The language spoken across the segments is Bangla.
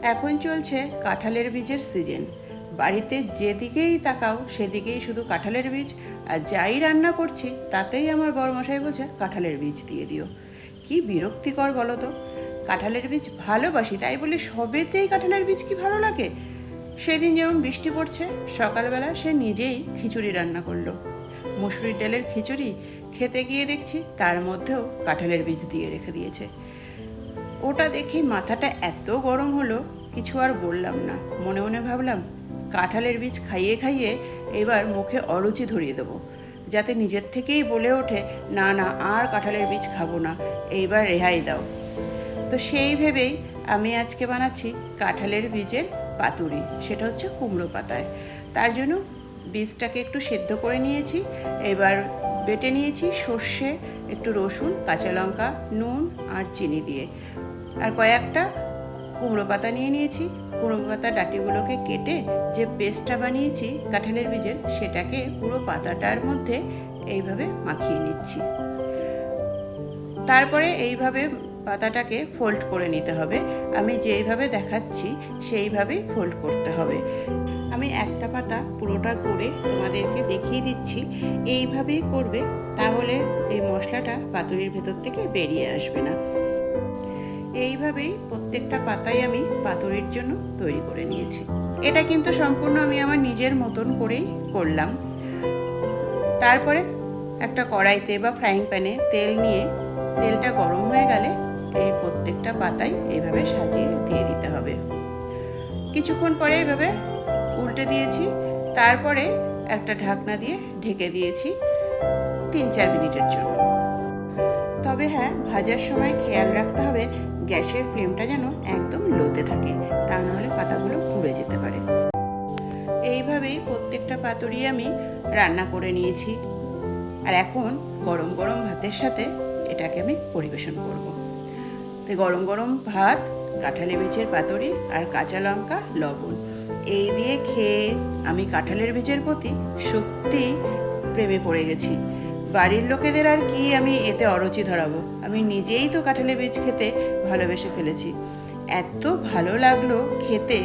এখন চলছে কাঁঠালের বীজের সিজন। বাড়িতে যেদিকেই তাকাও সেদিকেই শুধু কাঁঠালের বীজ, আর যাই রান্না করছি তাতেই আমার বড়মশাই বলছে কাঁঠালের বীজ দিয়ে দিও। কি বিরক্তিকর বলো তো। কাঁঠালের বীজ ভালোবাসি, তাই বলে সবেতেই কাঁঠালের বীজ কি ভালো লাগে? সেদিন যেমন বৃষ্টি পড়ছে, সকালবেলা সে নিজেই খিচুড়ি রান্না করলো। মুসুরির ডালের খিচুড়ি খেতে গিয়ে দেখছি তার মধ্যেও কাঁঠালের বীজ দিয়ে রেখে দিয়েছে। ওটা দেখে মাথাটা এত গরম হলো, কিছু আর বললাম না। মনে মনে ভাবলাম কাঁঠালের বীজ খাইয়ে খাইয়ে এবার মুখে অরুচি ধরিয়ে দেবো, যাতে নিজের থেকেই বলে ওঠে না না আর কাঁঠালের বীজ খাবো না, এইবার রেহাই দাও। তো সেই ভেবেই আমি আজকে বানাচ্ছি কাঁঠালের বীজের পাতুরি। সেটা হচ্ছে কুমড়ো পাতায়। তার জন্য বীজটাকে একটু সেদ্ধ করে নিয়েছি। এবার বেটে নিয়েছি সর্ষে, একটু রসুন, কাঁচা লঙ্কা, নুন আর চিনি দিয়ে। আর কয়েকটা কুমড়ো পাতা নিয়ে নিয়েছি। কুমড়ো পাতার ডাঁটিগুলোকে কেটে যে পেস্টটা বানিয়েছি কাঁঠালের বীজের, সেটাকে পুরো পাতাটার মধ্যে এইভাবে মাখিয়ে নিচ্ছি। তারপরে এইভাবে পাতাটাকে ফোল্ড করে নিতে হবে। আমি যেইভাবে দেখাচ্ছি সেইভাবেই ফোল্ড করতে হবে। আমি একটা পাতা পুরোটা করে তোমাদেরকে দেখিয়ে দিচ্ছি। এইভাবেই করবে, তাহলে এই মশলাটা পাতুরির ভেতর থেকে বেরিয়ে আসবে না। এইভাবেই প্রত্যেকটা পাতাই আমি পাতুরির জন্য তৈরি করে নিয়েছি। এটা কিন্তু সম্পূর্ণ আমি আমার নিজের মতন করেই করলাম। তারপরে একটা কড়াইতে বা ফ্রাইং প্যানে তেল নিয়ে, তেলটা গরম হয়ে গেলে এই প্রত্যেকটা পাতাই এইভাবে সাজিয়ে দিয়ে দিতে হবে। কিছুক্ষণ পরে এইভাবে উল্টে দিয়েছি। তারপরে একটা ঢাকনা দিয়ে ঢেকে দিয়েছি 3-4 মিনিটের জন্য। তবে হ্যাঁ, ভাজার সময় খেয়াল রাখতে হবে গ্যাসের ফ্লেমটা যেন একদম লোতে থাকে, তা নাহলে পাতাগুলো পুড়ে যেতে পারে। এইভাবেই প্রত্যেকটা পাতুরি আমি রান্না করে নিয়েছি। আর এখন গরম গরম ভাতের সাথে এটাকে আমি পরিবেশন করব। তো গরম গরম ভাত, কাঁঠালের বীজের পাতুরি আর কাঁচা লঙ্কা, লবণ, এই দিয়ে খেয়ে আমি কাঁঠালের বীজের প্রতি সত্যি প্রেমে পড়ে গেছি। বাড়ির লোকেদের আর কি আমি এতে অরুচি ধরাবো, আমি নিজেই তো কাঁঠালের বীজ খেতে ভালোবেসে ফেলেছি। এত ভালো লাগলো খেতে।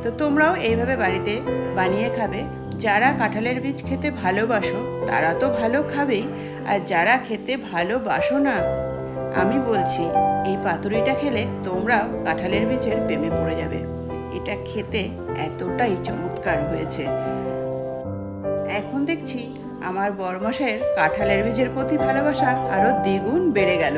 তো তোমরাও এইভাবে বাড়িতে বানিয়ে খাবে। যারা কাঁঠালের বীজ খেতে ভালোবাসো তারা তো ভালো খাবেই, আর যারা খেতে ভালোবাসো না, আমি বলছি এই পাতুরিটা খেলে তোমরাও কাঁঠালের বীজের প্রেমে পড়ে যাবে। এটা খেতে এতটাই চমৎকার হয়েছে। এখন দেখছি আমার বড়মশাইয়ের কাঁঠালের বীজের প্রতি ভালোবাসা আরও দ্বিগুণ বেড়ে গেল।